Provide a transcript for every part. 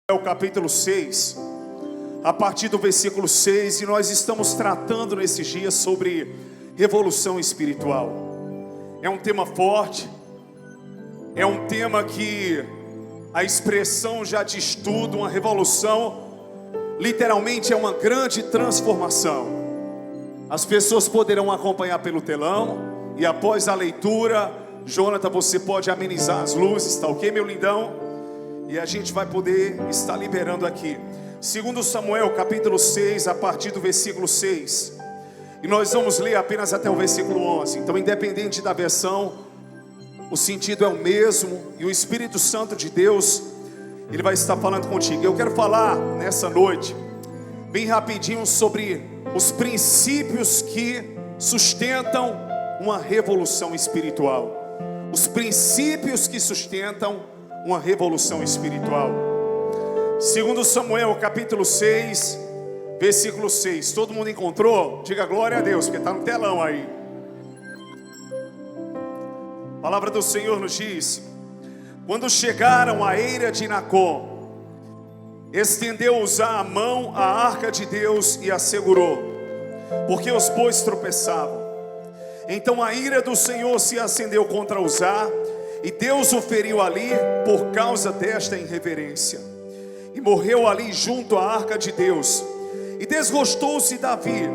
É o capítulo 6, a partir do versículo 6, e nós estamos tratando nesses dias sobre revolução espiritual. É um tema forte, é um tema que a expressão já diz tudo. Uma revolução literalmente é uma grande transformação. As pessoas poderão acompanhar pelo telão, e após a leitura, Jonathan, você pode amenizar as luzes, tá ok, meu lindão? E a gente vai poder estar liberando aqui. Segundo Samuel, capítulo 6, a partir do versículo 6. E nós vamos ler apenas até o versículo 11. Então, independente da versão, o sentido é o mesmo. E o Espírito Santo de Deus, ele vai estar falando contigo. Eu quero falar nessa noite, bem rapidinho, sobre os princípios que sustentam uma revolução espiritual. Os princípios que sustentam uma revolução espiritual. Segundo Samuel, capítulo 6, versículo 6. Todo mundo encontrou? Diga glória a Deus, porque está no telão aí. A palavra do Senhor nos diz: quando chegaram à eira de Nacon, estendeu Uzá a mão à arca de Deus e a segurou, porque os bois tropeçavam. Então a ira do Senhor se acendeu contra Uzá, e Deus o feriu ali por causa desta irreverência. E morreu ali junto à arca de Deus. E desgostou-se Davi,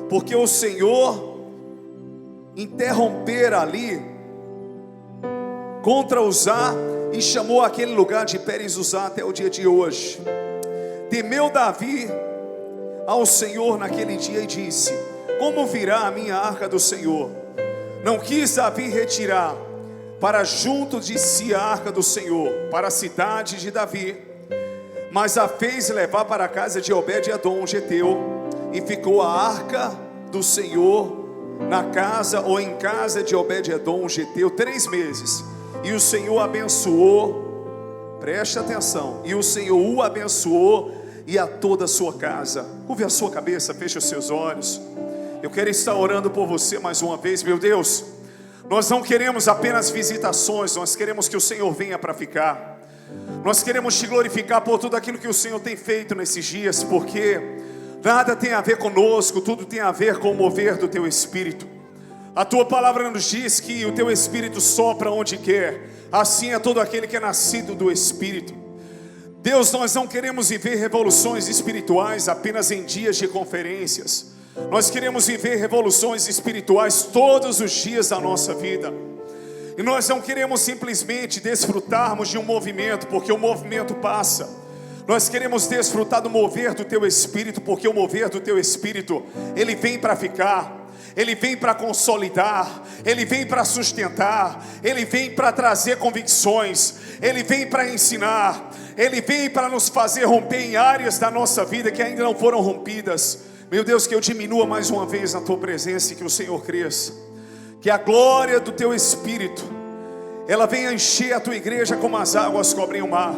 porque o Senhor interrompera ali contra Uzá, e chamou aquele lugar de Pérez Uzá até o dia de hoje. Temeu Davi ao Senhor naquele dia e disse: como virá a minha arca do Senhor? Não quis Davi retirar para junto de si a arca do Senhor, para a cidade de Davi, mas a fez levar para a casa de Obed-edom, geteu, e ficou a arca do Senhor na casa, ou em casa de Obed-edom, geteu, 3 meses. E o Senhor abençoou, preste atenção, e o Senhor o abençoou, e a toda a sua casa. Curve a sua cabeça, feche os seus olhos. Eu quero estar orando por você mais uma vez. Meu Deus, nós não queremos apenas visitações, nós queremos que o Senhor venha para ficar. Nós queremos te glorificar por tudo aquilo que o Senhor tem feito nesses dias, porque nada tem a ver conosco, tudo tem a ver com o mover do teu Espírito. A tua palavra nos diz que o teu Espírito sopra onde quer, assim é todo aquele que é nascido do Espírito. Deus, nós não queremos viver revoluções espirituais apenas em dias de conferências. Nós queremos viver revoluções espirituais todos os dias da nossa vida. E nós não queremos simplesmente desfrutarmos de um movimento, porque o movimento passa. Nós queremos desfrutar do mover do teu Espírito, porque o mover do teu Espírito, ele vem para ficar, ele vem para consolidar, ele vem para sustentar, ele vem para trazer convicções, ele vem para ensinar, ele vem para nos fazer romper em áreas da nossa vida que ainda não foram rompidas. Meu Deus, que eu diminua mais uma vez na tua presença e que o Senhor cresça. Que a glória do teu Espírito, ela venha encher a tua igreja como as águas cobrem o mar.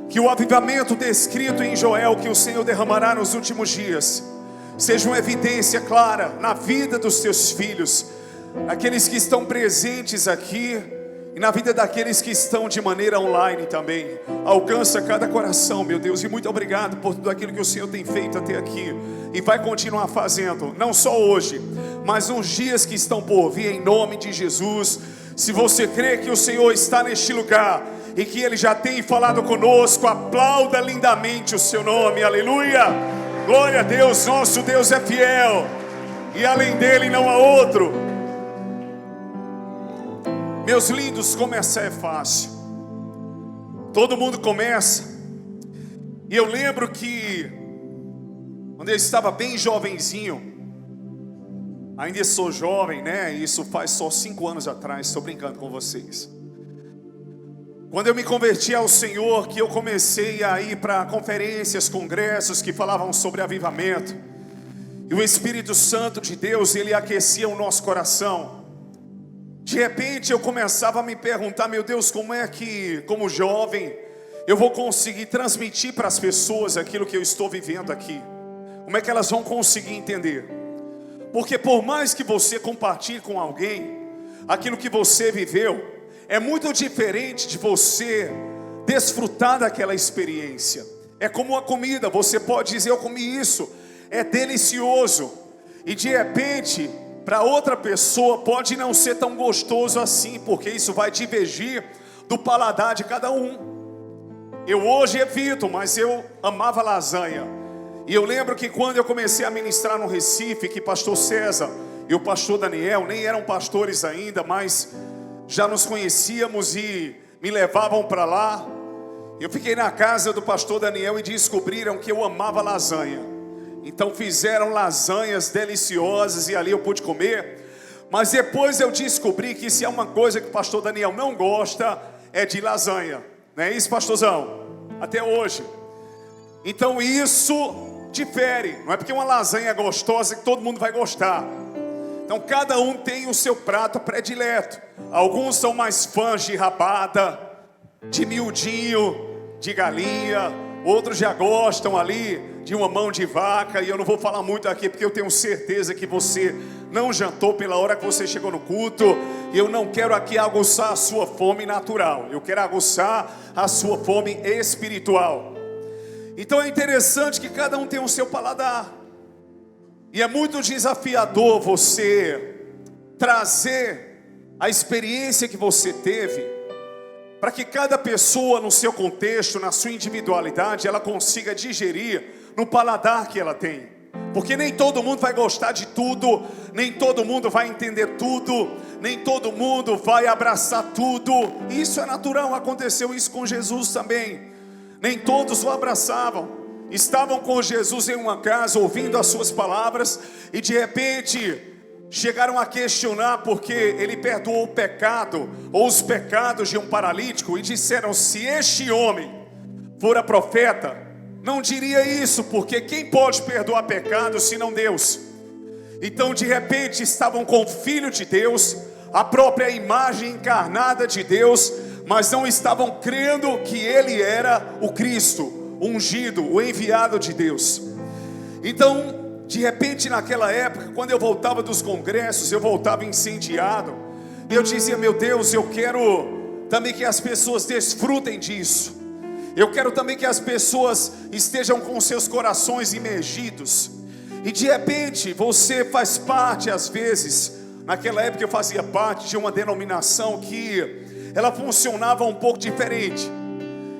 Que o avivamento descrito em Joel, que o Senhor derramará nos últimos dias, seja uma evidência clara na vida dos teus filhos, aqueles que estão presentes aqui, e na vida daqueles que estão de maneira online também. Alcança cada coração, meu Deus, e muito obrigado por tudo aquilo que o Senhor tem feito até aqui, e vai continuar fazendo, não só hoje, mas nos dias que estão por vir, em nome de Jesus. Se você crê que o Senhor está neste lugar, e que Ele já tem falado conosco, aplauda lindamente o seu nome, aleluia, glória a Deus. Nosso Deus é fiel, e além dele não há outro. Meus lindos, começar é fácil, todo mundo começa. E eu lembro que quando eu estava bem jovenzinho, ainda sou jovem, né? Isso faz só 5 anos atrás, estou brincando com vocês. Quando eu me converti ao Senhor, que eu comecei a ir para conferências, congressos que falavam sobre avivamento, e o Espírito Santo de Deus, ele aquecia o nosso coração. De repente eu começava a me perguntar: meu Deus, como é que, como jovem, eu vou conseguir transmitir para as pessoas aquilo que eu estou vivendo aqui? Como é que elas vão conseguir entender? Porque por mais que você compartilhe com alguém aquilo que você viveu, é muito diferente de você desfrutar daquela experiência. É como uma comida, você pode dizer, eu comi isso, é delicioso, e de repente, para outra pessoa pode não ser tão gostoso assim, porque isso vai divergir do paladar de cada um. Eu hoje evito, mas eu amava lasanha. E eu lembro que quando eu comecei a ministrar no Recife, que pastor César e o pastor Daniel nem eram pastores ainda, mas já nos conhecíamos e me levavam para lá. Eu fiquei na casa do pastor Daniel e descobriram que eu amava lasanha. Então fizeram lasanhas deliciosas e ali eu pude comer. Mas depois eu descobri que se é uma coisa que o pastor Daniel não gosta, é de lasanha. Não é isso, pastorzão? Até hoje. Então isso difere. Não é porque uma lasanha é gostosa que todo mundo vai gostar. Então cada um tem o seu prato predileto. Alguns são mais fãs de rabada, de miudinho, de galinha. Outros já gostam ali de uma mão de vaca. E eu não vou falar muito aqui porque eu tenho certeza que você não jantou pela hora que você chegou no culto. E eu não quero aqui aguçar a sua fome natural. Eu quero aguçar a sua fome espiritual. Então é interessante que cada um tem o seu paladar. E é muito desafiador você trazer a experiência que você teve, para que cada pessoa no seu contexto, na sua individualidade, ela consiga digerir no paladar que ela tem. Porque nem todo mundo vai gostar de tudo, nem todo mundo vai entender tudo, nem todo mundo vai abraçar tudo. Isso é natural, aconteceu isso com Jesus também. Nem todos o abraçavam. Estavam com Jesus em uma casa, ouvindo as suas palavras, e de repente chegaram a questionar porque ele perdoou o pecado, ou os pecados de um paralítico, e disseram, se este homem fora profeta, não diria isso, porque quem pode perdoar pecados senão Deus? Então de repente estavam com o Filho de Deus, a própria imagem encarnada de Deus, mas não estavam crendo que ele era o Cristo, o ungido, o enviado de Deus. Então, de repente naquela época, quando eu voltava dos congressos, eu voltava incendiado, e eu dizia, meu Deus, eu quero também que as pessoas desfrutem disso. Eu quero também que as pessoas estejam com seus corações imergidos. E de repente, você faz parte, às vezes, naquela época eu fazia parte de uma denominação que ela funcionava um pouco diferente.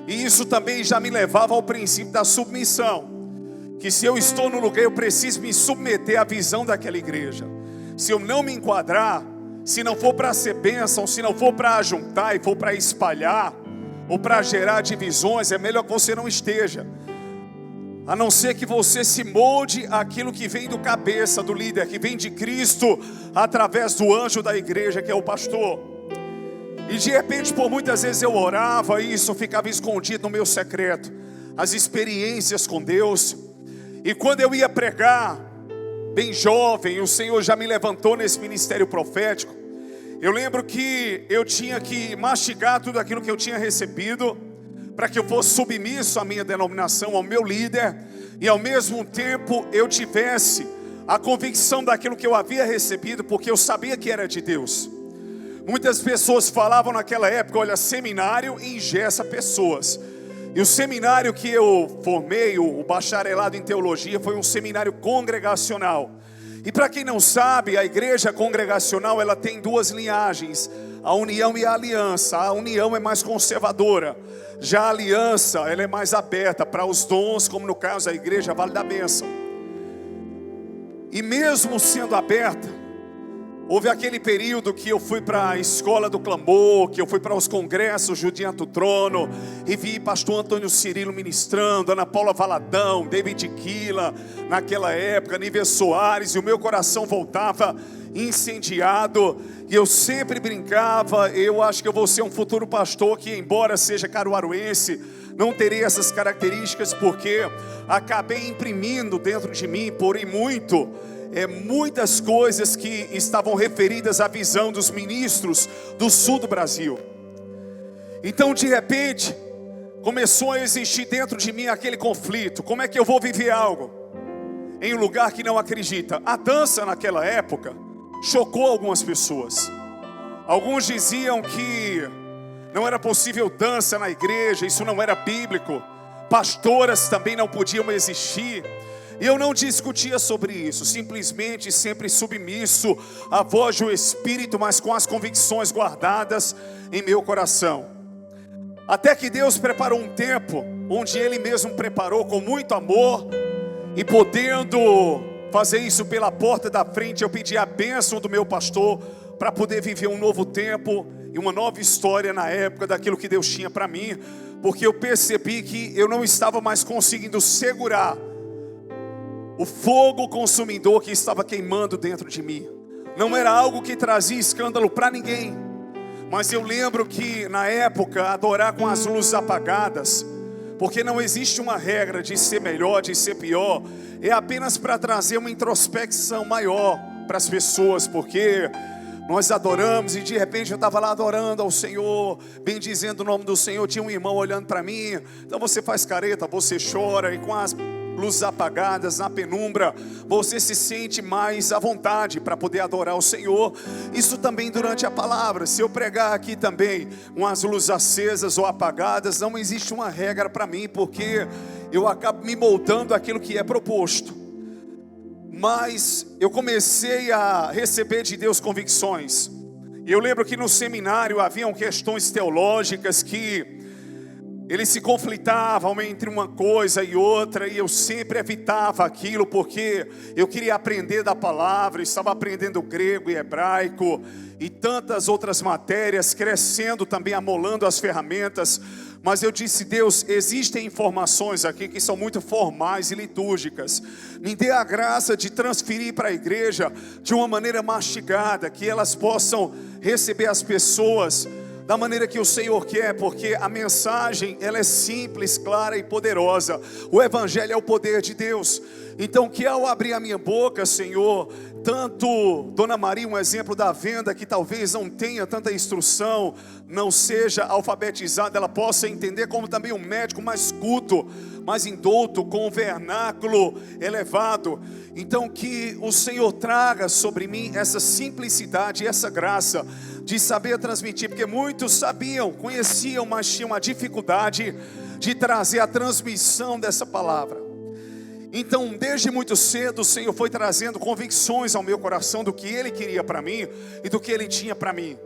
E isso também já me levava ao princípio da submissão. Que se eu estou no lugar, eu preciso me submeter à visão daquela igreja. Se eu não me enquadrar, se não for para ser bênção, se não for para ajuntar e for para espalhar, ou para gerar divisões, é melhor que você não esteja. A não ser que você se molde aquilo que vem do cabeça, do líder, que vem de Cristo, através do anjo da igreja, que é o pastor. E de repente, por muitas vezes eu orava isso, ficava escondido no meu secreto, as experiências com Deus. E quando eu ia pregar, bem jovem, o Senhor já me levantou nesse ministério profético. Eu lembro que eu tinha que mastigar tudo aquilo que eu tinha recebido, para que eu fosse submisso à minha denominação, ao meu líder, e ao mesmo tempo eu tivesse a convicção daquilo que eu havia recebido, porque eu sabia que era de Deus. Muitas pessoas falavam naquela época, olha, seminário engessa pessoas. E o seminário que eu formei, o bacharelado em teologia, foi um seminário congregacional. E para quem não sabe, a igreja congregacional, ela tem duas linhagens, a união e a aliança. A união é mais conservadora, já a aliança, ela é mais aberta para os dons, como no caso da igreja Vale da Bênção. E mesmo sendo aberta, houve aquele período que eu fui para a escola do clamor, que eu fui para os congressos Judiante do Trono, e vi pastor Antônio Cirilo ministrando, Ana Paula Valadão, David Quila, naquela época, Nível Soares, e o meu coração voltava incendiado, e eu sempre brincava, eu acho que eu vou ser um futuro pastor que, embora seja caruaruense, não terei essas características, porque acabei imprimindo dentro de mim, porém muitas coisas que estavam referidas à visão dos ministros do sul do Brasil. Então de repente começou a existir dentro de mim aquele conflito. Como é que eu vou viver algo em um lugar que não acredita? A dança naquela época chocou algumas pessoas. Alguns diziam que não era possível dança na igreja, isso não era bíblico. Pastoras também não podiam existir. E eu não discutia sobre isso, simplesmente sempre submisso à voz do Espírito, mas com as convicções guardadas em meu coração. Até que Deus preparou um tempo, onde Ele mesmo preparou com muito amor, e podendo fazer isso pela porta da frente, eu pedi a bênção do meu pastor, para poder viver um novo tempo, e uma nova história na época, daquilo que Deus tinha para mim, porque eu percebi que eu não estava mais conseguindo segurar o fogo consumidor que estava queimando dentro de mim. Não era algo que trazia escândalo para ninguém, mas eu lembro que na época, adorar com as luzes apagadas, porque não existe uma regra de ser melhor, de ser pior, é apenas para trazer uma introspecção maior para as pessoas, porque nós adoramos e de repente eu estava lá adorando ao Senhor, bendizendo o nome do Senhor, tinha um irmão olhando para mim, então você faz careta, você chora, e com as luzes apagadas, na penumbra, você se sente mais à vontade para poder adorar o Senhor. Isso também durante a palavra. Se eu pregar aqui também com as luzes acesas ou apagadas, não existe uma regra para mim, porque eu acabo me moldando aquilo que é proposto. Mas eu comecei a receber de Deus convicções. Eu lembro que no seminário haviam questões teológicas que eles se conflitavam entre uma coisa e outra, e eu sempre evitava aquilo, porque eu queria aprender da palavra, estava aprendendo grego e hebraico, e tantas outras matérias, crescendo também, amolando as ferramentas. Mas eu disse: Deus, existem informações aqui que são muito formais e litúrgicas, me dê a graça de transferir para a igreja de uma maneira mastigada, que elas possam receber as pessoas da maneira que o Senhor quer, porque a mensagem, ela é simples, clara e poderosa. O Evangelho é o poder de Deus. Então que ao abrir a minha boca, Senhor, tanto Dona Maria, um exemplo da venda, que talvez não tenha tanta instrução, não seja alfabetizada, ela possa entender, como também um médico mais culto, mais indouto, com um vernáculo elevado. Então que o Senhor traga sobre mim essa simplicidade e essa graça de saber transmitir, porque muitos sabiam, conheciam, mas tinham a dificuldade de trazer a transmissão dessa palavra. Então, desde muito cedo, o Senhor foi trazendo convicções ao meu coração do que Ele queria para mim e do que Ele tinha para mim.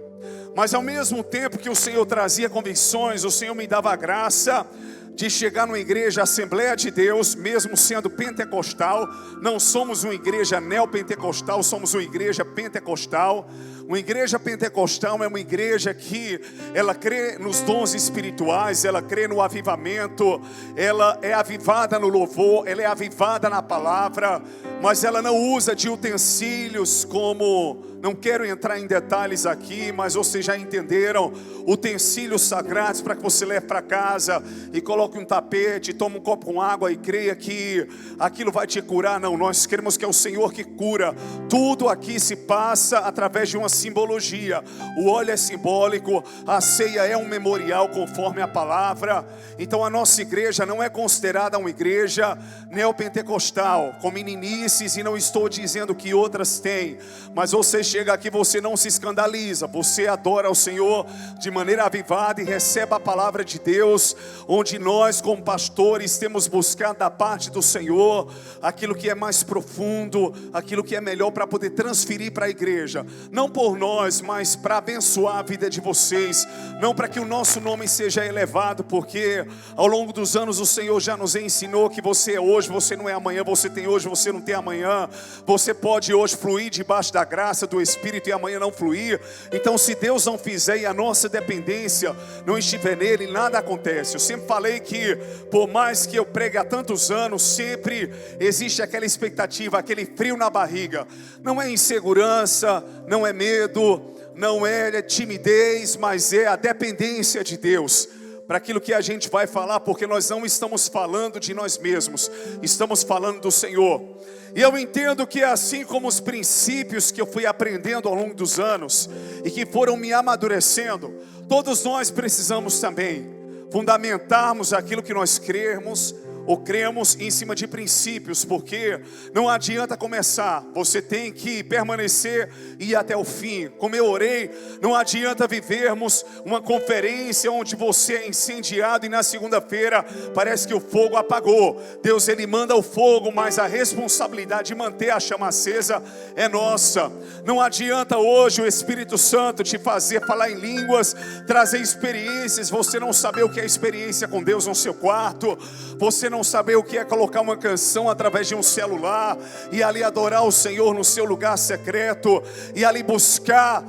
Mas ao mesmo tempo que o Senhor trazia convicções, o Senhor me dava a graça de chegar numa igreja Assembleia de Deus, mesmo sendo pentecostal. Não somos uma igreja neopentecostal, somos uma igreja pentecostal. Uma igreja pentecostal é uma igreja que ela crê nos dons espirituais, ela crê no avivamento, ela é avivada no louvor, ela é avivada na palavra, mas ela não usa de utensílios como, não quero entrar em detalhes aqui, mas vocês já entenderam, utensílios sagrados para que você leve para casa e coloque um tapete, tome um copo com água e creia que aquilo vai te curar. Não, nós queremos que é o Senhor que cura. Tudo aqui se passa através de uma simbologia. O óleo é simbólico, a ceia é um memorial conforme a palavra. Então a nossa igreja não é considerada uma igreja neopentecostal, com meninices, e não estou dizendo que outras têm, mas você chega aqui, você não se escandaliza, você adora ao Senhor de maneira avivada e recebe a palavra de Deus, onde nós como pastores temos buscado da parte do Senhor aquilo que é mais profundo, aquilo que é melhor para poder transferir para a igreja, não por nós, mas para abençoar a vida de vocês, não para que o nosso nome seja elevado, porque ao longo dos anos o Senhor já nos ensinou que você é hoje, você não é amanhã, você tem hoje, você não tem amanhã, você pode hoje fluir debaixo da graça do Espírito e amanhã não fluir. Então se Deus não fizer e a nossa dependência não estiver nele, nada acontece. Eu sempre falei que por mais que eu pregue há tantos anos, sempre existe aquela expectativa, aquele frio na barriga. Não é insegurança, não é medo, não é timidez, mas é a dependência de Deus para aquilo que a gente vai falar, porque nós não estamos falando de nós mesmos, estamos falando do Senhor. E eu entendo que assim como os princípios que eu fui aprendendo ao longo dos anos e que foram me amadurecendo, todos nós precisamos também fundamentarmos aquilo que nós cremos, ou cremos em cima de princípios, porque não adianta começar, você tem que permanecer e ir até o fim. Como eu orei, não adianta vivermos uma conferência onde você é incendiado e na segunda-feira parece que o fogo apagou. Deus, Ele manda o fogo, mas a responsabilidade de manter a chama acesa é nossa. Não adianta hoje o Espírito Santo te fazer falar em línguas, trazer experiências, você não saber o que é experiência com Deus no seu quarto, você não saber o que é colocar uma canção através de um celular e ali adorar o Senhor no seu lugar secreto e ali buscar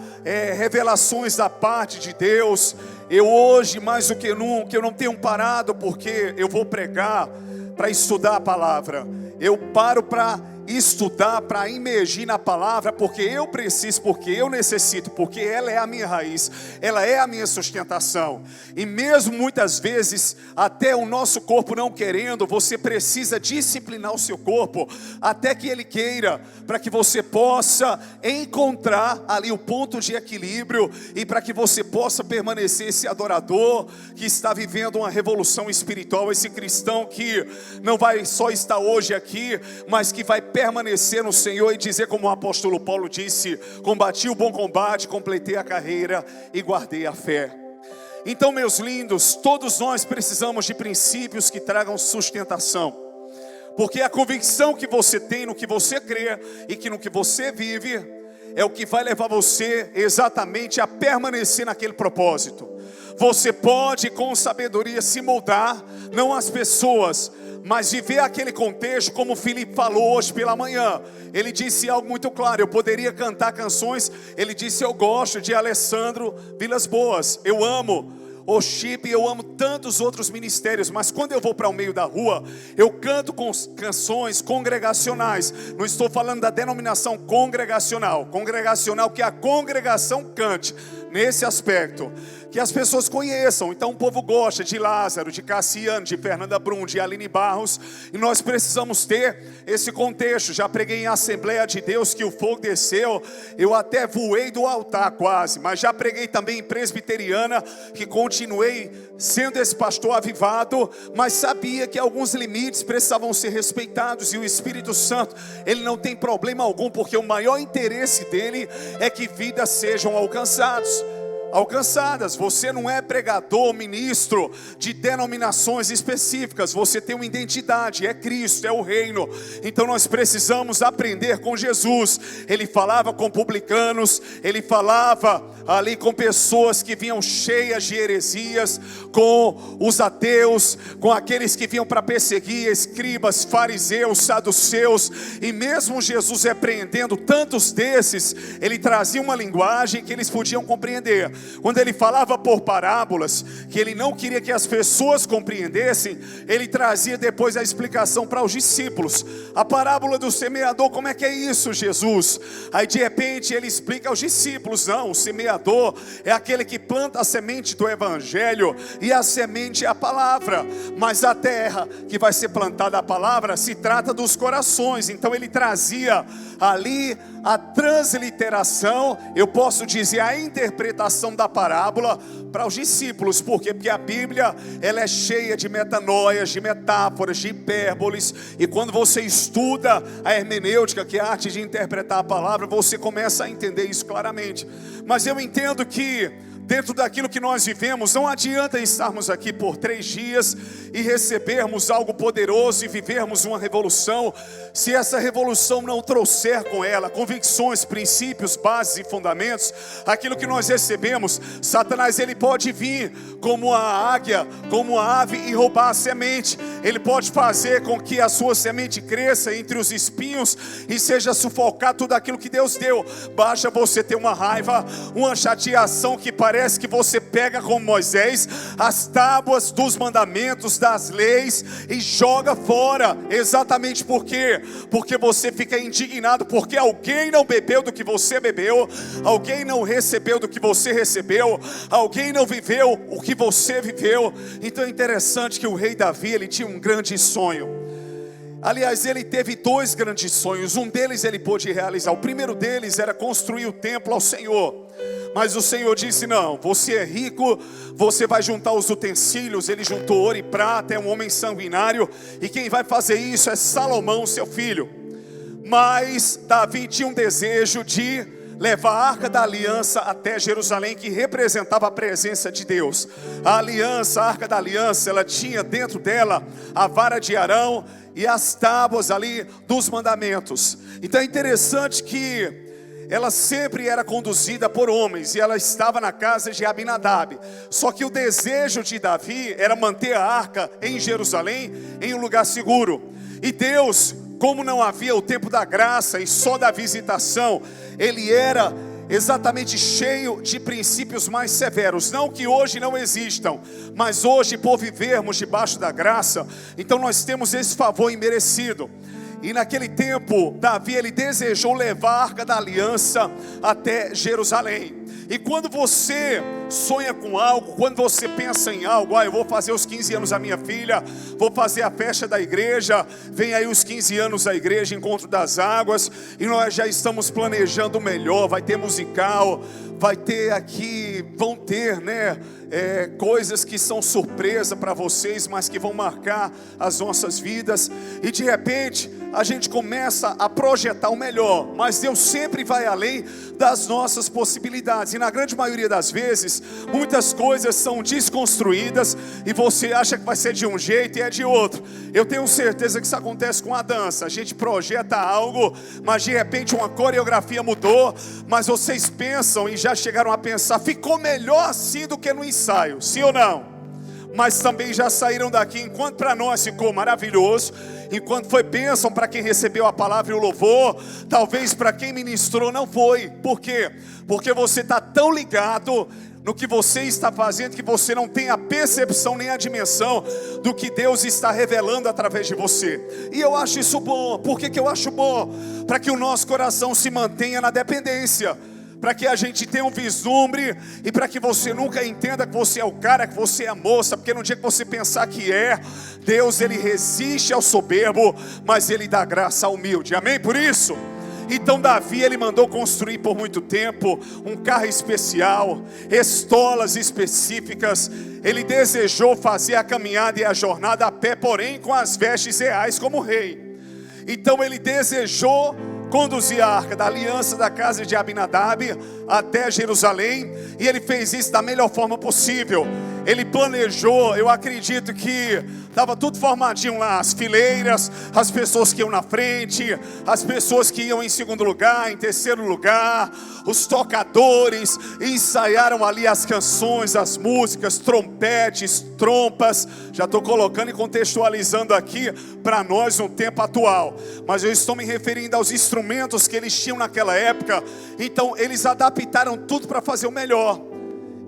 revelações da parte de Deus. Eu hoje, mais do que nunca, eu não tenho parado porque eu vou pregar para estudar a palavra. Eu paro para estudar, para imergir na palavra, porque eu preciso, porque eu necessito, porque ela é a minha raiz, ela é a minha sustentação. E mesmo muitas vezes, até o nosso corpo não querendo, você precisa disciplinar o seu corpo, até que ele queira, para que você possa encontrar ali o ponto de equilíbrio, e para que você possa permanecer esse adorador, que está vivendo uma revolução espiritual, esse cristão que não vai só estar hoje aqui, mas que vai permanecer no Senhor e dizer como o apóstolo Paulo disse: combati o bom combate, completei a carreira e guardei a fé. Então, meus lindos, todos nós precisamos de princípios que tragam sustentação, porque a convicção que você tem no que você crê e que no que você vive é o que vai levar você exatamente a permanecer naquele propósito. Você pode com sabedoria se moldar, não as pessoas, mas viver aquele contexto, como o Felipe falou hoje pela manhã. Ele disse algo muito claro: eu poderia cantar canções. Ele disse: eu gosto de Alessandro Vilas Boas, eu amo o Chip, eu amo tantos outros ministérios, mas quando eu vou para o meio da rua, eu canto com canções congregacionais. Não estou falando da denominação congregacional que a congregação cante, nesse aspecto, que as pessoas conheçam. Então o povo gosta de Lázaro, de Cassiano, de Fernanda Brum, de Aline Barros, e nós precisamos ter esse contexto. Já preguei em Assembleia de Deus que o fogo desceu, eu até voei do altar quase, mas já preguei também em Presbiteriana, que continuei sendo esse pastor avivado, mas sabia que alguns limites precisavam ser respeitados, e o Espírito Santo, ele não tem problema algum, porque o maior interesse dele é que vidas sejam alcançadas. Você não é pregador, ministro de denominações específicas, você tem uma identidade, é Cristo, é o reino. Então nós precisamos aprender com Jesus. Ele falava com publicanos, ele falava ali com pessoas que vinham cheias de heresias, com os ateus, com aqueles que vinham para perseguir, escribas, fariseus, saduceus. E mesmo Jesus repreendendo tantos desses, ele trazia uma linguagem que eles podiam compreender. Quando ele falava por parábolas, que ele não queria que as pessoas compreendessem, ele trazia depois a explicação para os discípulos. A parábola do semeador, como é que é isso, Jesus? Aí de repente ele explica aos discípulos: não, o semeador é aquele que planta a semente do evangelho, e a semente é a palavra, mas a terra que vai ser plantada a palavra se trata dos corações. Então ele trazia ali a transliteração, eu posso dizer a interpretação da parábola para os discípulos. Por quê? Porque a Bíblia, ela é cheia de metanoias, de metáforas, de hipérboles, e quando você estuda a hermenêutica, que é a arte de interpretar a palavra, você começa a entender isso claramente. Mas eu entendo que dentro daquilo que nós vivemos, não adianta estarmos aqui por 3 dias e recebermos algo poderoso e vivermos uma revolução, se essa revolução não trouxer com ela convicções, princípios, bases e fundamentos. Aquilo que nós recebemos, Satanás, ele pode vir como a águia, como a ave, e roubar a semente. Ele pode fazer com que a sua semente cresça entre os espinhos e seja sufocar tudo aquilo que Deus deu. Basta você ter uma raiva, uma chateação, que parece que você pega como Moisés as tábuas dos mandamentos, das leis, e joga fora. Exatamente por quê? Porque você fica indignado, porque alguém não bebeu do que você bebeu, alguém não recebeu do que você recebeu, alguém não viveu o que você viveu. Então é interessante que o rei Davi, ele tinha um grande sonho. Aliás, ele teve 2 grandes sonhos. Um deles ele pôde realizar. O primeiro deles era construir o templo ao Senhor. Mas o Senhor disse: não, você é rico, você vai juntar os utensílios. Ele juntou ouro e prata, é um homem sanguinário, e quem vai fazer isso é Salomão, seu filho. Mas Davi tinha um desejo de levar a Arca da Aliança até Jerusalém, que representava a presença de Deus. A aliança, a Arca da Aliança, ela tinha dentro dela a vara de Arão e as tábuas ali dos mandamentos. Então é interessante que ela sempre era conduzida por homens, e ela estava na casa de Abinadab. Só que o desejo de Davi era manter a arca em Jerusalém, em um lugar seguro. E Deus, como não havia o tempo da graça e só da visitação, Ele era exatamente cheio de princípios mais severos. Não que hoje não existam, mas hoje, por vivermos debaixo da graça, então nós temos esse favor imerecido. E naquele tempo, Davi, ele desejou levar a Arca da Aliança até Jerusalém. E quando você sonha com algo, quando você pensa em algo, eu vou fazer os 15 anos da minha filha, vou fazer a festa da igreja, vem aí os 15 anos da igreja, Encontro das Águas, e nós já estamos planejando o melhor. Vai ter musical, vai ter aqui, vão ter, coisas que são surpresa para vocês, mas que vão marcar as nossas vidas. E de repente a gente começa a projetar o melhor, mas Deus sempre vai além das nossas possibilidades. E na grande maioria das vezes, muitas coisas são desconstruídas, e você acha que vai ser de um jeito e é de outro. Eu tenho certeza que isso acontece com a dança. A gente projeta algo, mas de repente uma coreografia mudou, mas vocês pensam e já chegaram a pensar: ficou melhor assim do que no ensaio, sim ou não? Mas também já saíram daqui, enquanto para nós ficou maravilhoso, enquanto foi bênção para quem recebeu a palavra e o louvor, talvez para quem ministrou não foi. Por quê? Porque você está tão ligado no que você está fazendo, que você não tem a percepção nem a dimensão do que Deus está revelando através de você. E eu acho isso bom. Por que eu acho bom? Para que o nosso coração se mantenha na dependência, para que a gente tenha um vislumbre, e para que você nunca entenda que você é o cara, que você é a moça, porque no dia que você pensar que Deus, Ele resiste ao soberbo, mas Ele dá graça ao humilde, amém? Por isso, então Davi, ele mandou construir por muito tempo um carro especial, estolas específicas. Ele desejou fazer a caminhada e a jornada a pé, porém com as vestes reais como rei. Então ele desejou conduzir a Arca da Aliança da casa de Abinadab até Jerusalém, e ele fez isso da melhor forma possível. Ele planejou, eu acredito que estava tudo formadinho lá, as fileiras, as pessoas que iam na frente, as pessoas que iam em segundo lugar, em terceiro lugar, os tocadores, ensaiaram ali as canções, as músicas, trompetes, trompas. Já estou colocando e contextualizando aqui para nós no tempo atual, mas eu estou me referindo aos instrumentos que eles tinham naquela época. Então eles adaptaram tudo para fazer o melhor.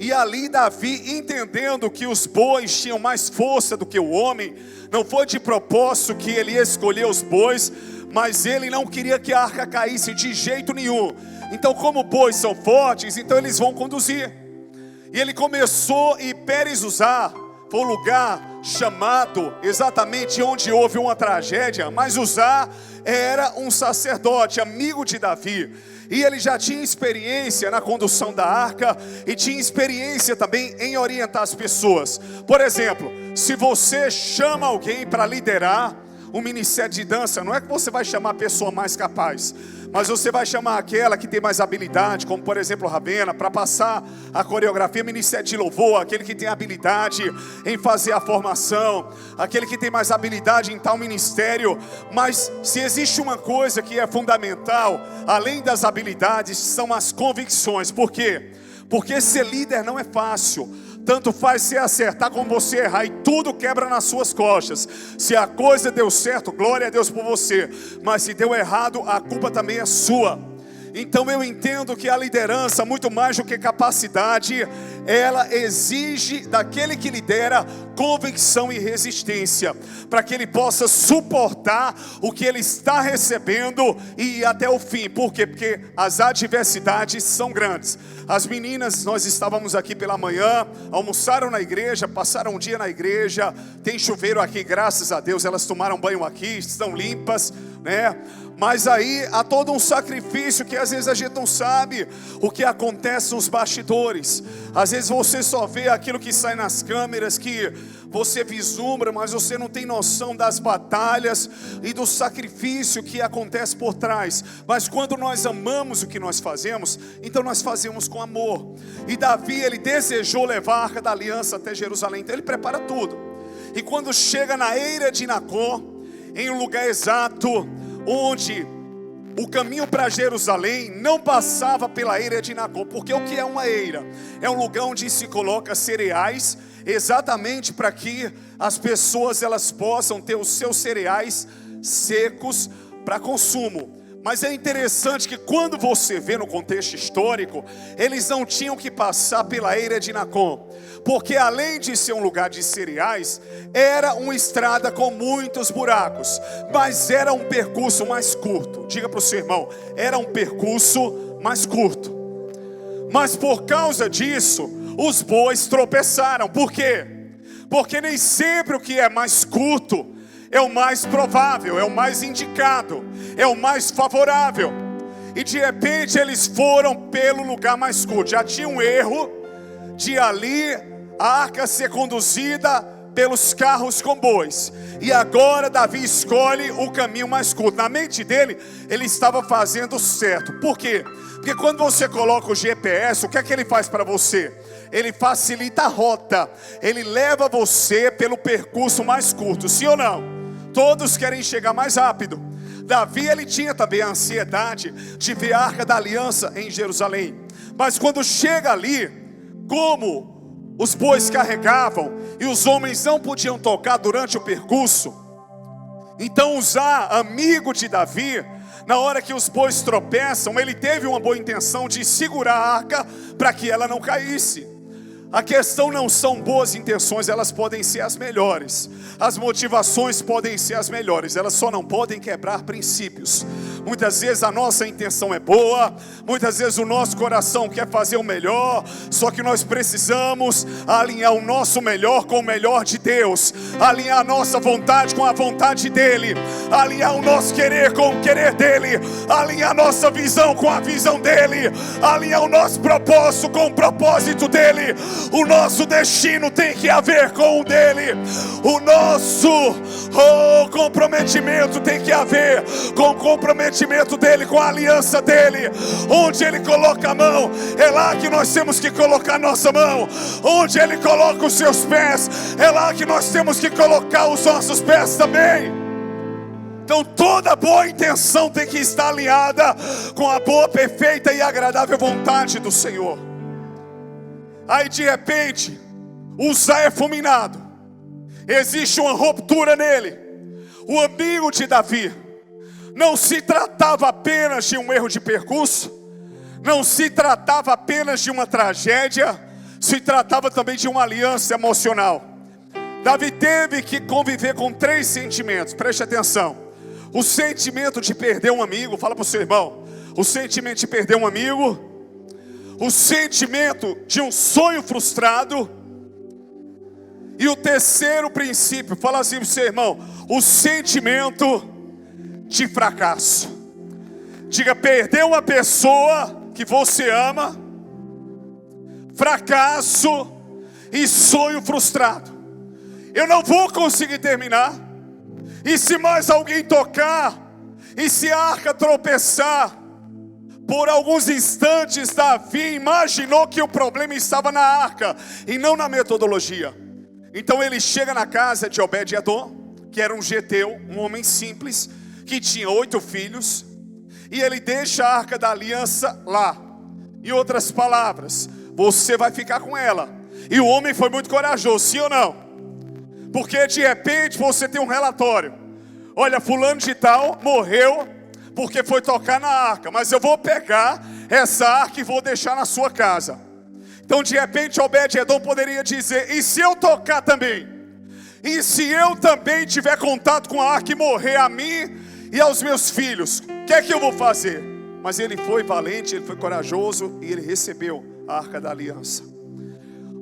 E ali Davi, entendendo que os bois tinham mais força do que o homem, não foi de propósito que ele escolheu os bois, mas ele não queria que a arca caísse de jeito nenhum. Então, como bois são fortes, então eles vão conduzir. E ele começou, e Pérez-Uzá foi um lugar chamado exatamente onde houve uma tragédia, mas Uzá era um sacerdote, amigo de Davi, e ele já tinha experiência na condução da arca, e tinha experiência também em orientar as pessoas. Por exemplo, se você chama alguém para liderar um ministério de dança, não é que você vai chamar a pessoa mais capaz, mas você vai chamar aquela que tem mais habilidade, como por exemplo Ravena, para passar a coreografia. Ministério de louvor, aquele que tem habilidade em fazer a formação, aquele que tem mais habilidade em tal ministério. Mas se existe uma coisa que é fundamental, além das habilidades, são as convicções. Por quê? Porque ser líder não é fácil. Tanto faz você acertar como você errar, e tudo quebra nas suas costas. Se a coisa deu certo, glória a Deus por você, mas se deu errado, a culpa também é sua. Então eu entendo que a liderança, muito mais do que capacidade, ela exige daquele que lidera convicção e resistência, para que ele possa suportar o que ele está recebendo e ir até o fim. Por quê? Porque as adversidades são grandes. As meninas, nós estávamos aqui pela manhã, almoçaram na igreja, passaram um dia na igreja, tem chuveiro aqui, graças a Deus, elas tomaram banho aqui, estão limpas. né? Mas aí há todo um sacrifício que às vezes a gente não sabe o que acontece nos bastidores. Às vezes você só vê aquilo que sai nas câmeras, que você vislumbra, mas você não tem noção das batalhas e do sacrifício que acontece por trás. Mas quando nós amamos o que nós fazemos, então nós fazemos com amor. E Davi, ele desejou levar a Arca da Aliança até Jerusalém, então ele prepara tudo. E quando chega na eira de Nacó, em um lugar exato, onde o caminho para Jerusalém não passava pela eira de Nacó. Porque o que é uma eira? É um lugar onde se coloca cereais, exatamente para que as pessoas elas possam ter os seus cereais secos para consumo. Mas é interessante que quando você vê no contexto histórico, eles não tinham que passar pela eira de Nacó, porque além de ser um lugar de cereais, era uma estrada com muitos buracos, mas era um percurso mais curto. Diga para o seu irmão, era um percurso mais curto. Mas por causa disso, os bois tropeçaram. Por quê? Porque nem sempre o que é mais curto é o mais provável, é o mais indicado, é o mais favorável. E de repente eles foram pelo lugar mais curto. Já tinha um erro de ali a arca ser conduzida pelos carros com bois. E agora Davi escolhe o caminho mais curto. Na mente dele, ele estava fazendo certo. Por quê? Porque quando você coloca o GPS, o que é que ele faz para você? Ele facilita a rota. Ele leva você pelo percurso mais curto, sim ou não? Todos querem chegar mais rápido. Davi, ele tinha também a ansiedade de ver a Arca da Aliança em Jerusalém. Mas quando chega ali, como os bois carregavam e os homens não podiam tocar durante o percurso, então Uzá, amigo de Davi, na hora que os bois tropeçam, ele teve uma boa intenção de segurar a arca para que ela não caísse. A questão não são boas intenções, elas podem ser as melhores. As motivações podem ser as melhores, elas só não podem quebrar princípios. Muitas vezes a nossa intenção é boa, muitas vezes o nosso coração quer fazer o melhor, só que nós precisamos alinhar o nosso melhor com o melhor de Deus, alinhar a nossa vontade com a vontade dEle, alinhar o nosso querer com o querer dEle, alinhar a nossa visão com a visão dEle, alinhar o nosso propósito com o propósito dEle. O nosso destino tem que haver com o dele. O nosso comprometimento tem que haver com o comprometimento dele, com a aliança dele. Onde ele coloca a mão, é lá que nós temos que colocar nossa mão. Onde ele coloca os seus pés, é lá que nós temos que colocar os nossos pés também. Então toda boa intenção tem que estar alinhada com a boa, perfeita e agradável vontade do Senhor. Aí de repente, Uzá é fulminado. Existe uma ruptura nele. O amigo de Davi, não se tratava apenas de um erro de percurso, não se tratava apenas de uma tragédia, se tratava também de uma aliança emocional. Davi teve que conviver com 3 sentimentos, preste atenção. O sentimento de perder um amigo, fala para o seu irmão. O sentimento de perder um amigo, o sentimento de um sonho frustrado, e o terceiro princípio, fala assim para o seu irmão, o sentimento de fracasso. Diga, perder uma pessoa que você ama, fracasso e sonho frustrado. Eu não vou conseguir terminar, e se mais alguém tocar, e se a arca tropeçar. Por alguns instantes Davi imaginou que o problema estava na arca e não na metodologia. Então ele chega na casa de Obed-edom, que era um geteu, um homem simples, que tinha 8 filhos, e ele deixa a Arca da Aliança lá. Em outras palavras, você vai ficar com ela. E o homem foi muito corajoso, sim ou não? Porque de repente você tem um relatório: olha, fulano de tal morreu porque foi tocar na arca, mas eu vou pegar essa arca e vou deixar na sua casa. Então de repente Obed-edom poderia dizer: e se eu tocar também? E se eu também tiver contato com a arca e morrer a mim e aos meus filhos? O que é que eu vou fazer? Mas ele foi valente, ele foi corajoso e ele recebeu a Arca da Aliança.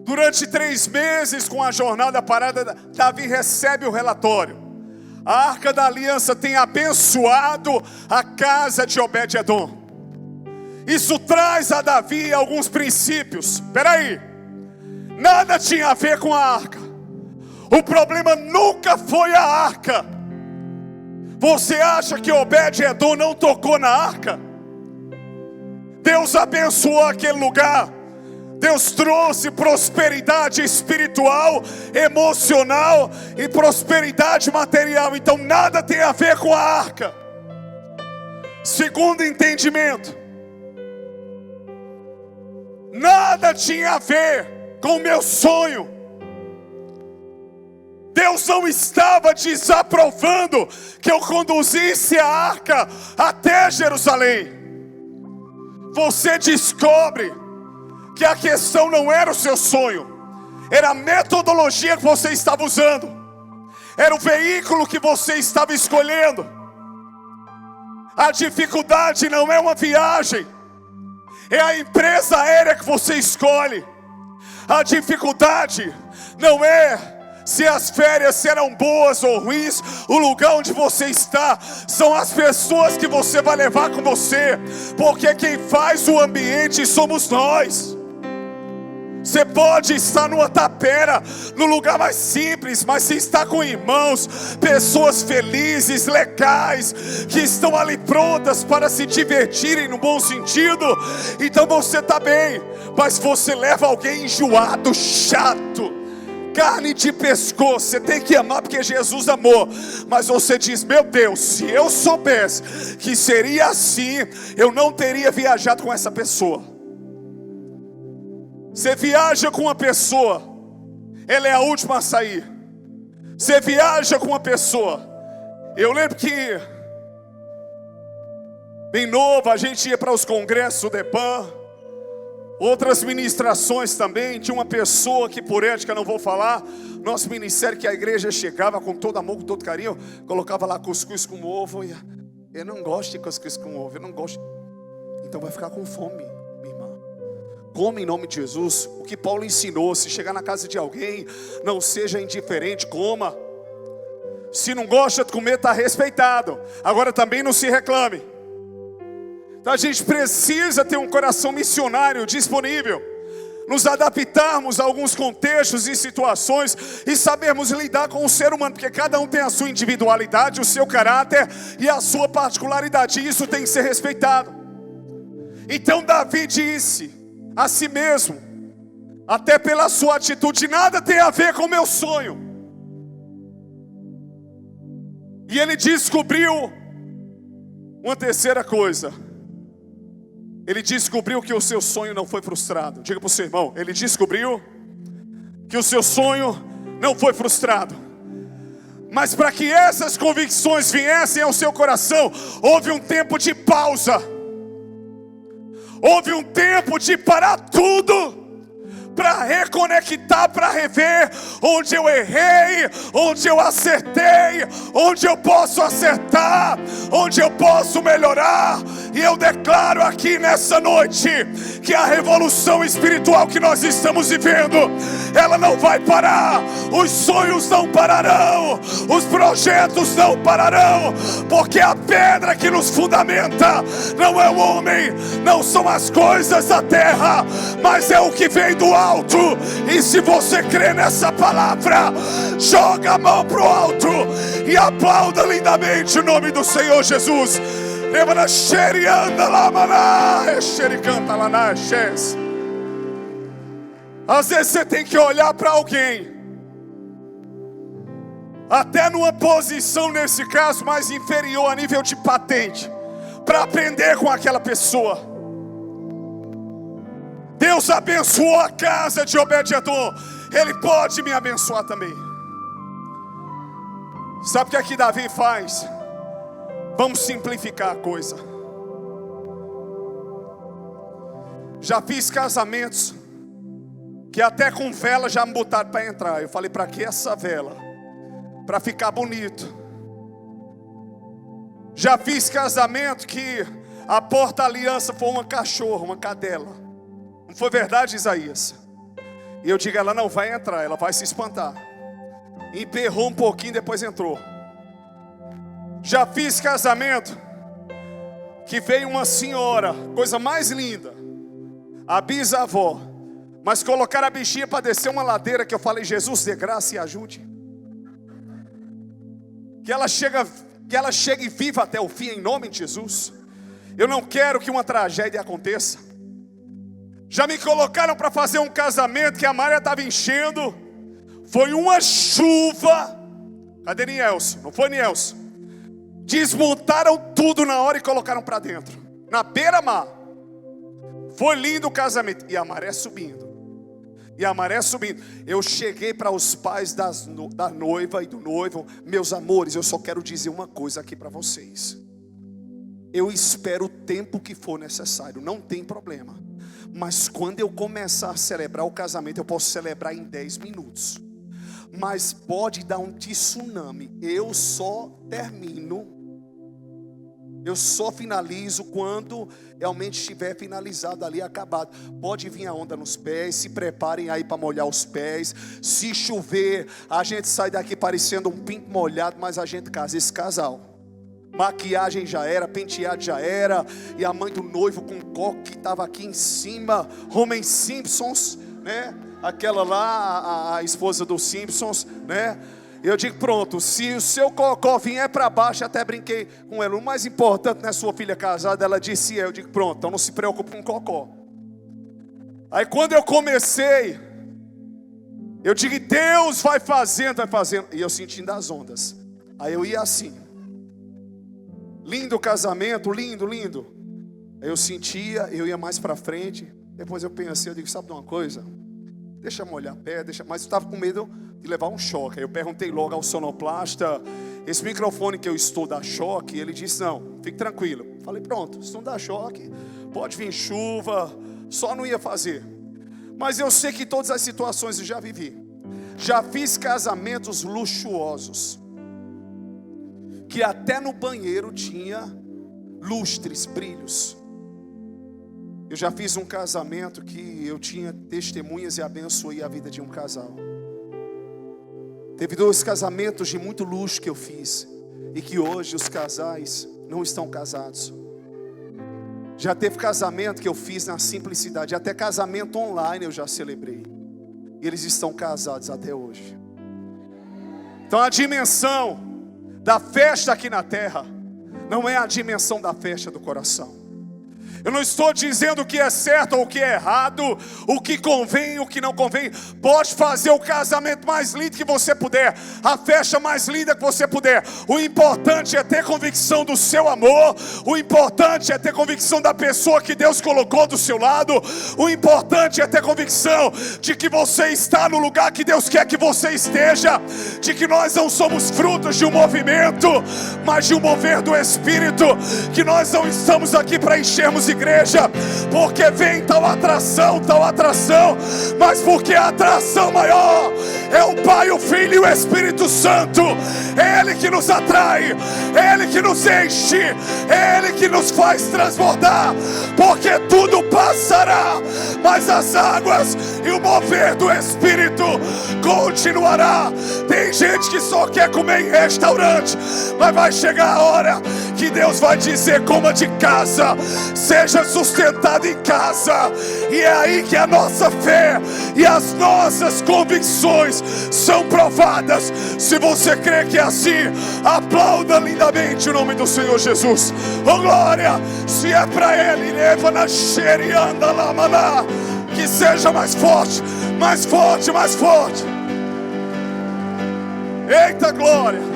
Durante 3 meses, com a jornada parada, Davi recebe o relatório. A arca da aliança tem abençoado a casa de Obed-edom. Isso traz a Davi alguns princípios. Espera aí, nada tinha a ver com a arca. O problema nunca foi a arca. Você acha que Obed-edom não tocou na arca? Deus abençoou aquele lugar. Deus trouxe prosperidade espiritual, emocional e prosperidade material. Então nada tem a ver com a arca. Segundo entendimento, nada tinha a ver com o meu sonho. Deus não estava desaprovando que eu conduzisse a arca até Jerusalém. Você descobre que a questão não era o seu sonho, era a metodologia que você estava usando, era o veículo que você estava escolhendo. A dificuldade não é uma viagem, é a empresa aérea que você escolhe. A dificuldade não é se as férias serão boas ou ruins. O lugar onde você está são as pessoas que você vai levar com você, porque quem faz o ambiente somos nós. Você pode estar numa tapera, no lugar mais simples, mas se está com irmãos, pessoas felizes, legais, que estão ali prontas para se divertirem no bom sentido, então você está bem. Mas você leva alguém enjoado, chato, carne de pescoço, você tem que amar porque Jesus amou, mas você diz: meu Deus, se eu soubesse que seria assim, eu não teria viajado com essa pessoa. Você viaja com uma pessoa, ela é a última a sair. Você viaja com uma pessoa. Eu lembro que bem novo a gente ia para os congressos do DEPAN, outras ministrações também. Tinha uma pessoa que por ética não vou falar, nosso ministério, que a igreja chegava com todo amor, com todo carinho, colocava lá cuscuz com ovo. E eu não gosto de cuscuz com ovo, eu não gosto. Então vai ficar com fome, minha irmã. Come em nome de Jesus. O que Paulo ensinou: se chegar na casa de alguém, não seja indiferente, coma. Se não gosta de comer, está respeitado. Agora também não se reclame. Então a gente precisa ter um coração missionário disponível, nos adaptarmos a alguns contextos e situações e sabermos lidar com o ser humano, porque cada um tem a sua individualidade, o seu caráter e a sua particularidade, e isso tem que ser respeitado. Então Davi disse a si mesmo, até pela sua atitude: nada tem a ver com o meu sonho. E ele descobriu uma terceira coisa. Ele descobriu que o seu sonho não foi frustrado. Diga para o seu irmão: ele descobriu que o seu sonho não foi frustrado. Mas para que essas convicções viessem ao seu coração, houve um tempo de pausa. Houve um tempo de parar tudo, para reconectar, para rever onde eu errei, onde eu acertei, onde eu posso acertar, onde eu posso melhorar. E eu declaro aqui nessa noite que a revolução espiritual que nós estamos vivendo, ela não vai parar. Os sonhos não pararão, os projetos não pararão, porque a pedra que nos fundamenta não é o homem, não são as coisas da terra, mas é o que vem do alto. E se você crê nessa palavra, joga a mão pro alto e aplauda lindamente o nome do Senhor Jesus. Às vezes você tem que olhar para alguém, até numa posição, nesse caso, mais inferior a nível de patente, para aprender com aquela pessoa. Deus abençoou a casa de Obed-edom, Ele pode me abençoar também. Sabe o que aqui Davi faz? Vamos simplificar a coisa. Já fiz casamentos que até com vela já me botaram para entrar. Eu falei: para que essa vela? Para ficar bonito. Já fiz casamento que a porta-aliança foi uma cachorra, uma cadela. Não foi verdade, Isaías? E eu digo: ela não vai entrar, ela vai se espantar. Emperrou um pouquinho, depois entrou. Já fiz casamento que veio uma senhora, coisa mais linda, a bisavó, mas colocaram a bichinha para descer uma ladeira que eu falei, Jesus dê graça e ajude. Que ela chegue viva até o fim em nome de Jesus. Eu não quero que uma tragédia aconteça. Já me colocaram para fazer um casamento que a maré estava enchendo. Foi uma chuva. Cadê Nielson? Não foi Nielson? Desmontaram tudo na hora e colocaram para dentro, na beira-mar. Foi lindo o casamento. E a maré subindo. E a maré subindo. Eu cheguei para os pais da noiva e do noivo. Meus amores, eu só quero dizer uma coisa aqui para vocês. Eu espero o tempo que for necessário, não tem problema. Mas quando eu começar a celebrar o casamento, eu posso celebrar em 10 minutos. Mas pode dar um tsunami. Eu só finalizo quando realmente estiver finalizado ali, acabado. Pode vir a onda nos pés, se preparem aí para molhar os pés. Se chover, a gente sai daqui parecendo um pinto molhado, mas a gente casa. Esse casal, maquiagem já era, penteado já era, e a mãe do noivo com o coque que estava aqui em cima, Homer Simpsons, né? Aquela lá, a esposa dos Simpsons, né? Eu digo, pronto, se o seu cocó vier para baixo, até brinquei com ela. O mais importante não é sua filha casada, ela disse eu digo, pronto, então não se preocupe com o cocó. Aí quando eu comecei, eu digo, Deus vai fazendo, e eu sentindo as ondas. Aí eu ia assim, lindo casamento, lindo. Aí eu sentia, eu ia mais para frente. Depois eu pensei, eu digo, sabe de uma coisa? Deixa molhar a pé, mas eu estava com medo de levar um choque. Aí eu perguntei logo ao sonoplasta, esse microfone que eu estou dá choque? Ele disse, não, fique tranquilo. Falei, pronto, se não dá choque, pode vir chuva, só não ia fazer. Mas eu sei que todas as situações eu já vivi. Já fiz casamentos luxuosos, que até no banheiro tinha lustres, brilhos. Eu já fiz um casamento que eu tinha testemunhas e abençoei a vida de um casal. Teve 2 casamentos de muito luxo que eu fiz, e que hoje os casais não estão casados. Já teve casamento que eu fiz na simplicidade, até casamento online eu já celebrei. E eles estão casados até hoje. Então a dimensão da festa aqui na terra não é a dimensão da festa do coração. Eu não estou dizendo o que é certo ou o que é errado, o que convém e o que não convém. Pode fazer o casamento mais lindo que você puder, a festa mais linda que você puder. O importante é ter convicção do seu amor. O importante é ter convicção da pessoa que Deus colocou do seu lado. O importante é ter convicção de que você está no lugar que Deus quer que você esteja. De que nós não somos frutos de um movimento, mas de um mover do Espírito. Que nós não estamos aqui para enchermos igreja, porque vem tal atração, mas porque a atração maior é o Pai, o Filho e o Espírito Santo. É Ele que nos atrai, é Ele que nos enche, é Ele que nos faz transbordar, porque tudo passará, mas as águas e o mover do Espírito continuará. Tem gente que só quer comer em restaurante, mas vai chegar a hora que Deus vai dizer, coma de casa, seja sustentado em casa. E é aí que a nossa fé e as nossas convicções são provadas. Se você crê que é assim, aplauda lindamente o nome do Senhor Jesus. Oh glória, se é para Ele, leva na xerianda lá, maná. Que seja mais forte, mais forte, mais forte. Eita glória.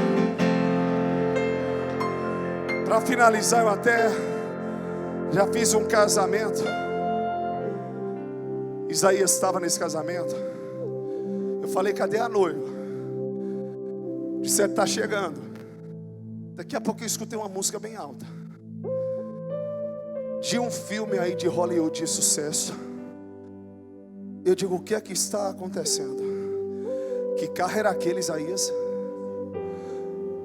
Para finalizar, eu até já fiz um casamento. Isaías estava nesse casamento. Eu falei, cadê a noiva? Disse, está chegando. Daqui a pouco eu escutei uma música bem alta, de um filme aí de Hollywood de sucesso. Eu digo, o que é que está acontecendo? Que carro era aquele, Isaías?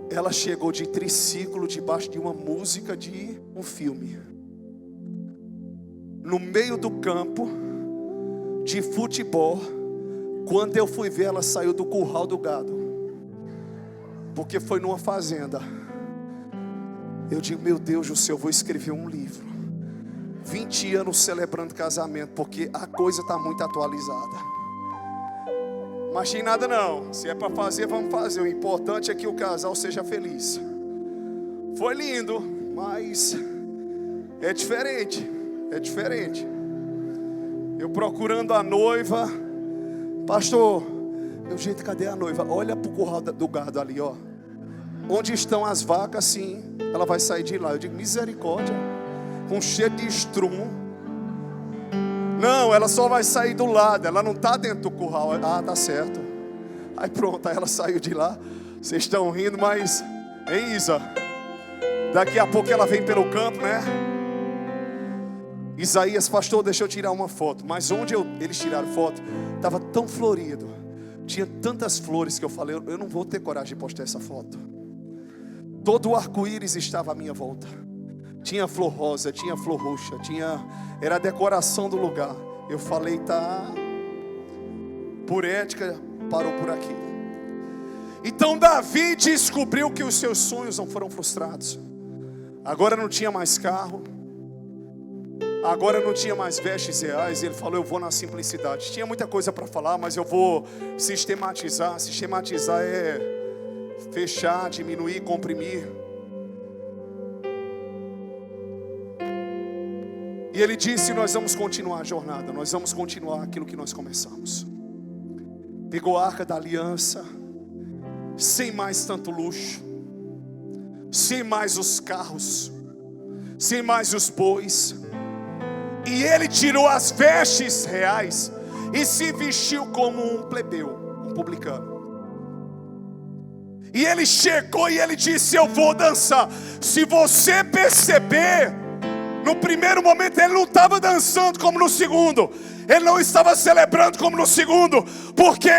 Ela chegou de triciclo debaixo de uma música de um filme, no meio do campo de futebol. Quando eu fui ver, ela saiu do curral do gado, porque foi numa fazenda. Eu digo, meu Deus do céu, eu vou escrever um livro. 20 anos celebrando casamento, porque a coisa está muito atualizada. Mas tem nada não. Se é para fazer, vamos fazer. O importante é que o casal seja feliz. Foi lindo, mas é diferente. É diferente. Eu procurando a noiva. Pastor, meu jeito, cadê a noiva? Olha pro curral do gado ali, ó. Onde estão as vacas, sim. Ela vai sair de lá. Eu digo, misericórdia. Com cheiro de estrumo. Não, ela só vai sair do lado. Ela não está dentro do curral. Ah, tá certo. Aí pronto, aí ela saiu de lá. Vocês estão rindo, mas... Hein, Isa? Daqui a pouco ela vem pelo campo, né? Isaías, pastor, deixa eu tirar uma foto. Mas onde eles tiraram foto, estava tão florido. Tinha tantas flores que eu falei, eu não vou ter coragem de postar essa foto. Todo o arco-íris estava à minha volta. Tinha flor rosa, tinha flor roxa, era a decoração do lugar. Eu falei, tá, por ética, parou por aqui. Então Davi descobriu que os seus sonhos não foram frustrados. Agora não tinha mais carro, agora não tinha mais vestes reais. Ele falou, eu vou na simplicidade. Tinha muita coisa para falar, mas eu vou sistematizar. Sistematizar é fechar, diminuir, comprimir. E ele disse, nós vamos continuar a jornada, nós vamos continuar aquilo que nós começamos. Pegou a arca da aliança, sem mais tanto luxo, sem mais os carros, sem mais os bois. E ele tirou as vestes reais e se vestiu como um plebeu, um publicano. E ele chegou e ele disse, eu vou dançar. Se você perceber, no primeiro momento ele não estava dançando como no segundo. Ele não estava celebrando como no segundo. Por quê?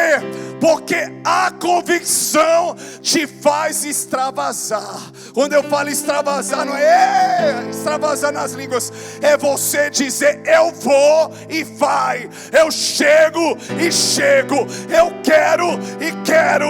Porque a convicção te faz extravasar. Quando eu falo extravasar, não é extravasar nas línguas. É você dizer, eu vou e vai. Eu chego e chego. Eu quero e quero.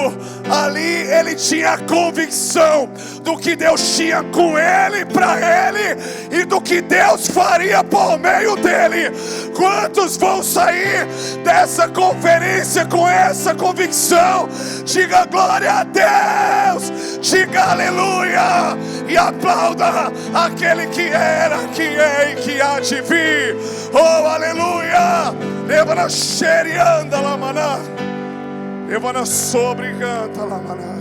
Ali ele tinha a convicção do que Deus tinha com ele, para ele, e do que Deus faria por meio dele. Quantos vão sair dessa conferência com essa convicção? Diga glória a Deus, diga aleluia, e aplauda aquele que era, que é e que há de vir. Oh, aleluia. Leva na xerianda la maná, leva na sobriganta la maná.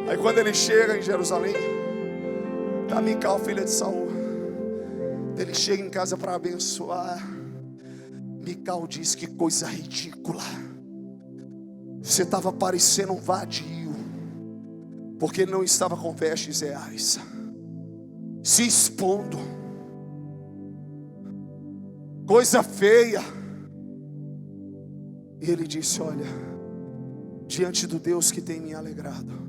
Aí quando ele chega em Jerusalém, está Mical, filha de Saul. Ele chega em casa para abençoar. Mical diz, que coisa ridícula. Você estava parecendo um vadio, porque ele não estava com vestes reais, se expondo. Coisa feia. E ele disse, olha, diante do Deus que tem me alegrado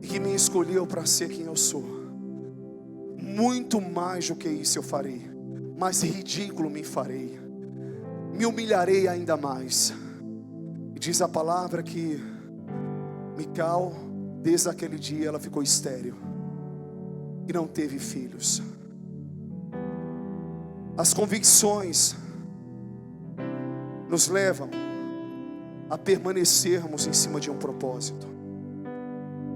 e que me escolheu para ser quem eu sou, muito mais do que isso eu farei. Mais ridículo me farei, me humilharei ainda mais. E diz a palavra que Mical, desde aquele dia, ela ficou estéril e não teve filhos. As convicções nos levam a permanecermos em cima de um propósito.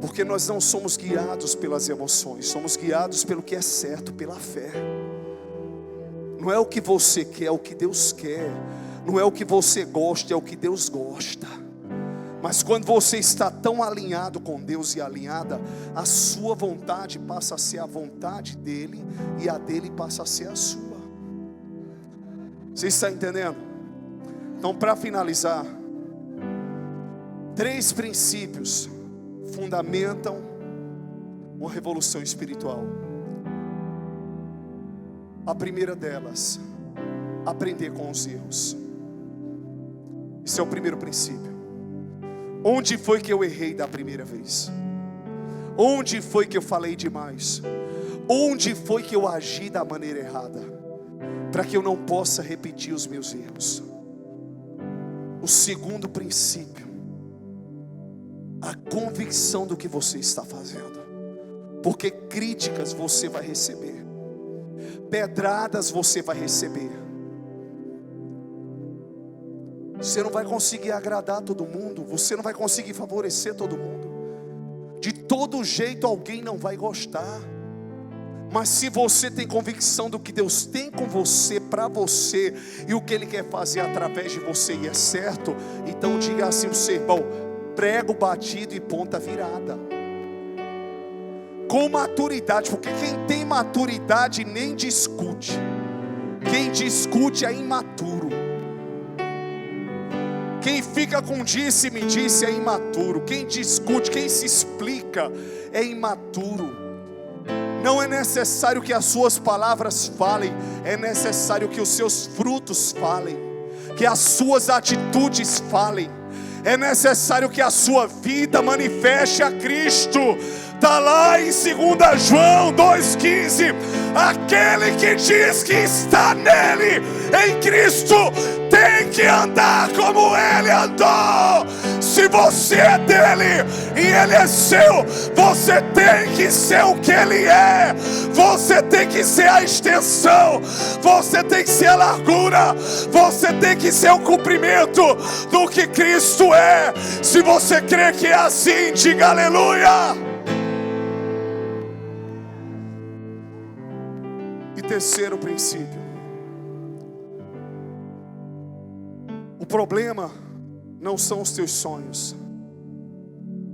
Porque nós não somos guiados pelas emoções, somos guiados pelo que é certo, pela fé. Não é o que você quer, é o que Deus quer. Não é o que você gosta, é o que Deus gosta. Mas quando você está tão alinhado com Deus e alinhada, a sua vontade passa a ser a vontade dEle, e a dEle passa a ser a sua. Você está entendendo? Então, para finalizar, 3 princípios fundamentam uma revolução espiritual. A primeira delas, aprender com os erros. Esse é o primeiro princípio. Onde foi que eu errei da primeira vez? Onde foi que eu falei demais? Onde foi que eu agi da maneira errada? Para que eu não possa repetir os meus erros. O segundo princípio a convicção do que você está fazendo. Porque críticas você vai receber, pedradas você vai receber. Você não vai conseguir agradar todo mundo, você não vai conseguir favorecer todo mundo. De todo jeito alguém não vai gostar. Mas se você tem convicção do que Deus tem com você, para você, e o que Ele quer fazer através de você, e é certo, então diga assim o seu irmão: prego batido e ponta virada. Com maturidade, porque quem tem maturidade nem discute. Quem discute é imaturo. Quem fica com disse-me disse é imaturo. Quem discute, quem se explica é imaturo. Não é necessário que as suas palavras falem, é necessário que os seus frutos falem, que as suas atitudes falem. É necessário que a sua vida manifeste a Cristo. Está lá em 2 João 2,15. Aquele que diz que está nele, em Cristo, tem que andar como Ele andou. Se você é dele e Ele é seu, você tem que ser o que Ele é. Você tem que ser a extensão, você tem que ser a largura, você tem que ser o cumprimento do que Cristo é. Se você crê que é assim, diga aleluia. E terceiro princípio: o problema não são os teus sonhos,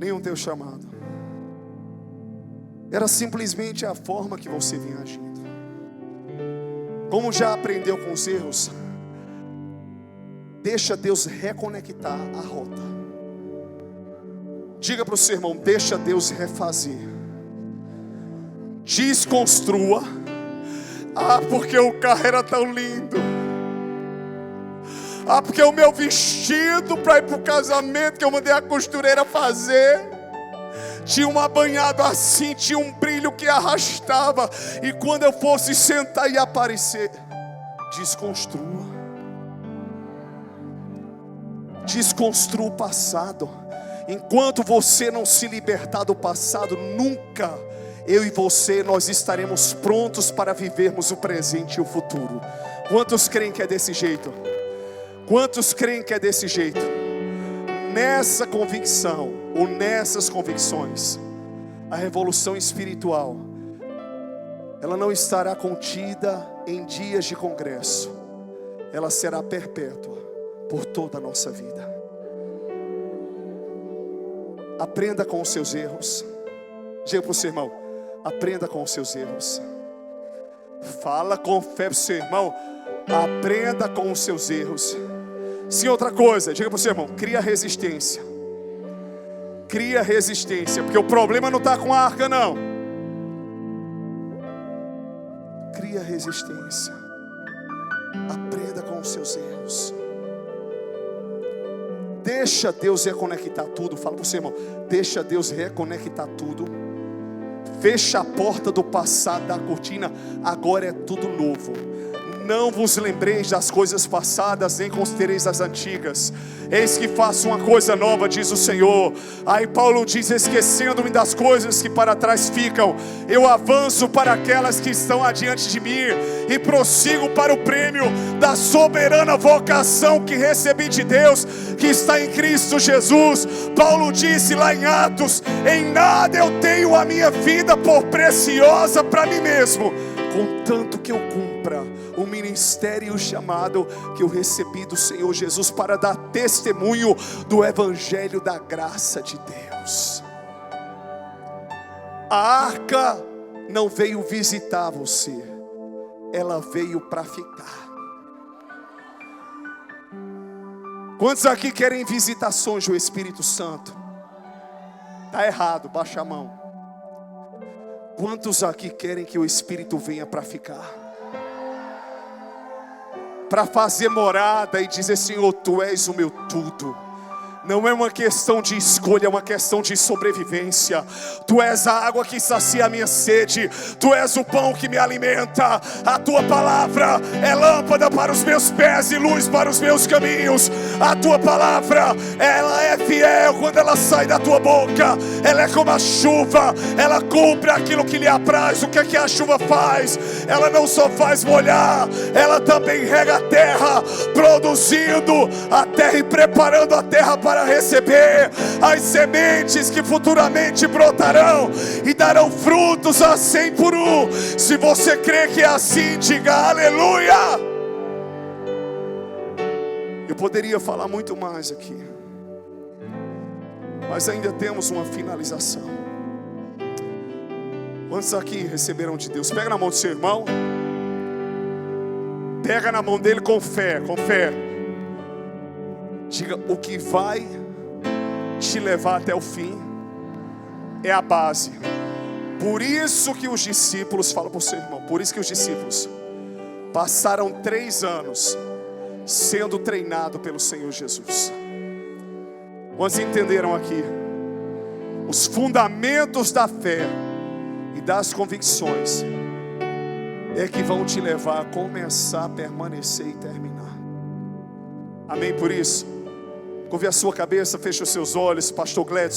nem o teu chamado. Era simplesmente a forma que você vinha agindo. Como já aprendeu com os erros, deixa Deus reconectar a rota. Diga para o seu irmão: deixa Deus refazer. Desconstrua. Ah, porque o carro era tão lindo. Ah, porque o meu vestido para ir para o casamento que eu mandei a costureira fazer tinha um abanhado assim, tinha um brilho que arrastava, e quando eu fosse sentar ia aparecer. Desconstrua. Desconstrua o passado. Enquanto você não se libertar do passado, nunca eu e você, nós estaremos prontos para vivermos o presente e o futuro. Quantos creem que é desse jeito? Quantos creem que é desse jeito? Nessa convicção, ou nessas convicções, a revolução espiritual, ela não estará contida em dias de congresso. Ela será perpétua por toda a nossa vida. Aprenda com os seus erros. Diga para o seu irmão: aprenda com os seus erros. Fala com fé para o seu irmão: aprenda com os seus erros. Sim, outra coisa, diga para o seu irmão: cria resistência. Cria resistência, porque o problema não está com a arca, não. Cria resistência. Aprenda com os seus erros. Deixa Deus reconectar tudo. Fala para o seu irmão: deixa Deus reconectar tudo. Fecha a porta do passado, da cortina. Agora é tudo novo. Não vos lembreis das coisas passadas, nem considereis as antigas. Eis que faço uma coisa nova, diz o Senhor. Aí Paulo diz: esquecendo-me das coisas que para trás ficam, eu avanço para aquelas que estão adiante de mim, e prossigo para o prêmio da soberana vocação que recebi de Deus, que está em Cristo Jesus. Paulo disse lá em Atos: em nada eu tenho a minha vida por preciosa para mim mesmo, contanto que eu cumpra o ministério e o chamado que eu recebi do Senhor Jesus, para dar testemunho do evangelho da graça de Deus. A arca não veio visitar você, ela veio para ficar. Quantos aqui querem visitações do Espírito Santo? Está errado, baixa a mão. Quantos aqui querem que o Espírito venha para ficar? Para fazer morada e dizer: Senhor, Tu és o meu tudo. Não é uma questão de escolha, é uma questão de sobrevivência. Tu és a água que sacia a minha sede. Tu és o pão que me alimenta. A tua palavra é lâmpada para os meus pés e luz para os meus caminhos. A tua palavra, ela é fiel quando ela sai da tua boca. Ela é como a chuva, ela cumpre aquilo que lhe apraz. O que é que a chuva faz? Ela não só faz molhar, ela também rega a terra, produzindo a terra e preparando a terra para receber as sementes que futuramente brotarão e darão frutos a 100 por 1. Se você crê que é assim, diga aleluia. Eu poderia falar muito mais aqui, mas ainda temos uma finalização. Quantos aqui receberam de Deus? Pega na mão do seu irmão, pega na mão dele com fé, com fé. Diga: o que vai te levar até o fim é a base. Por isso que os discípulos, fala para o seu irmão, por isso que os discípulos passaram 3 anos sendo treinados pelo Senhor Jesus. Quantos entenderam aqui? Os fundamentos da fé e das convicções é que vão te levar a começar a permanecer e terminar. Amém por isso? Curve a sua cabeça, feche os seus olhos, pastor Gledson.